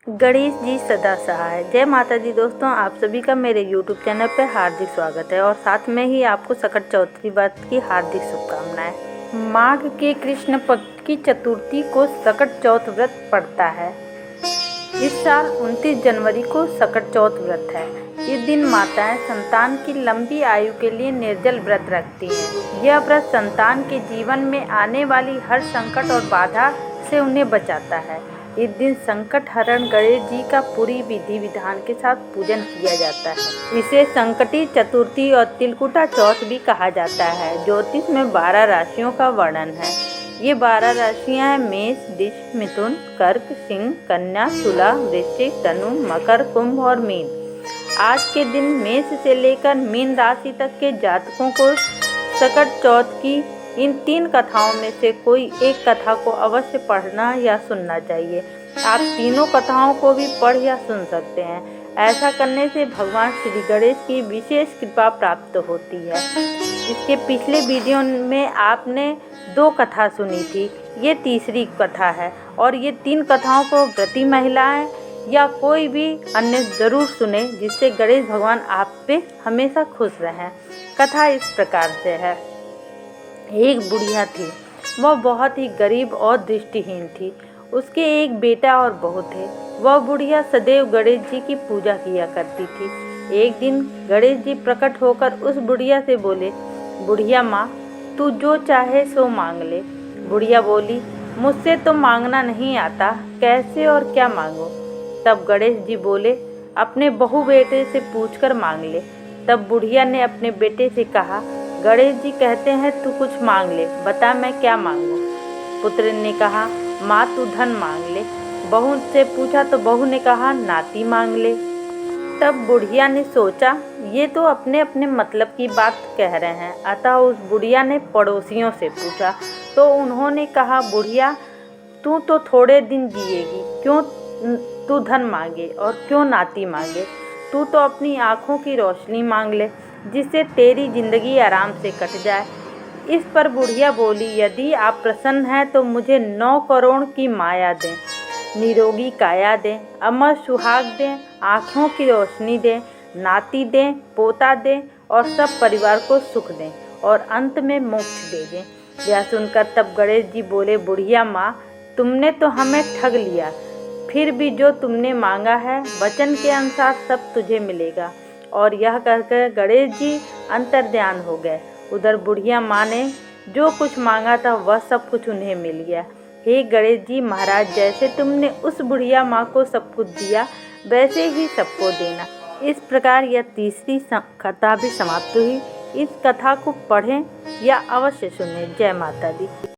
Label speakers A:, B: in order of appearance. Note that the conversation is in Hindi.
A: गणेश जी सदा सहाय। जय माता दी दोस्तों, आप सभी का मेरे यूट्यूब चैनल पर हार्दिक स्वागत है और साथ में ही आपको सकट चौथी व्रत की हार्दिक शुभकामनाएं। माघ के कृष्ण पक्ष की चतुर्थी को सकट चौथ व्रत पड़ता है। इस साल 29 जनवरी को सकट चौथ व्रत है। इस दिन माताएं संतान की लंबी आयु के लिए निर्जल व्रत रखती हैं। यह व्रत संतान के जीवन में आने वाली हर संकट और बाधा से उन्हें बचाता है। इस दिन संकट हरण गणेश जी का पूरी विधि विधान के साथ पूजन किया जाता है। इसे संकटी चतुर्थी और तिलकुटा चौथ भी कहा जाता है। ज्योतिष में 12 राशियों का वर्णन है। ये 12 राशियां हैं मेष, वृष, मिथुन, कर्क, सिंह, कन्या, तुला, वृश्चिक, धनु, मकर, कुंभ और मीन। आज के दिन मेष से लेकर मीन राशि तक के जातकों को सकट चौथ की इन 3 कथाओं में से कोई एक कथा को अवश्य पढ़ना या सुनना चाहिए। आप तीनों कथाओं को भी पढ़ या सुन सकते हैं। ऐसा करने से भगवान श्री गणेश की विशेष कृपा प्राप्त होती है। इसके पिछले वीडियो में आपने 2 कथा सुनी थी, ये तीसरी कथा है और ये 3 कथाओं को व्रती महिलाएं या कोई भी अन्य ज़रूर सुने, जिससे गणेश भगवान आप पे हमेशा खुश रहें। कथा इस प्रकार से है। एक बुढ़िया थी, वह बहुत ही गरीब और दृष्टिहीन थी। उसके एक बेटा और बहू थे। वह बुढ़िया सदैव गणेश जी की पूजा किया करती थी। एक दिन गणेश जी प्रकट होकर उस बुढ़िया से बोले, बुढ़िया माँ, तू जो चाहे सो मांग ले। बुढ़िया बोली, मुझसे तो मांगना नहीं आता, कैसे और क्या मांगो। तब गणेश जी बोले, अपने बहू बेटे से पूछकर मांग ले। तब बुढ़िया ने अपने बेटे से कहा, गणेश जी कहते हैं तू कुछ मांग ले, बता मैं क्या मांगूं। पुत्र ने कहा, माँ तू धन मांग ले। बहू से पूछा तो बहू ने कहा, नाती मांग ले। तब बुढ़िया ने सोचा, ये तो अपने अपने मतलब की बात कह रहे हैं। अतः उस बुढ़िया ने पड़ोसियों से पूछा तो उन्होंने कहा, बुढ़िया तू तो थोड़े दिन जिएगी, क्यों तू धन मांगे और क्यों नाती मांगे। तू तो अपनी आँखों की रोशनी मांग ले, जिससे तेरी जिंदगी आराम से कट जाए। इस पर बुढ़िया बोली, यदि आप प्रसन्न हैं तो मुझे 9 करोड़ की माया दें, निरोगी काया दें, अमर सुहाग दें, आँखों की रोशनी दें, नाती दें, पोता दें और सब परिवार को सुख दें और अंत में मोक्ष दे दें। यह सुनकर तब गणेश जी बोले, बुढ़िया माँ, तुमने तो हमें ठग लिया। फिर भी जो तुमने मांगा है वचन के अनुसार सब तुझे मिलेगा। और यह कहकर गणेश जी अंतर्ध्यान हो गए। उधर बुढ़िया माँ ने जो कुछ मांगा था वह सब कुछ उन्हें मिल गया। हे गणेश जी महाराज, जैसे तुमने उस बुढ़िया माँ को सब कुछ दिया वैसे ही सबको देना। इस प्रकार यह तीसरी कथा भी समाप्त हुई। इस कथा को पढ़ें या अवश्य सुनें। जय माता दी।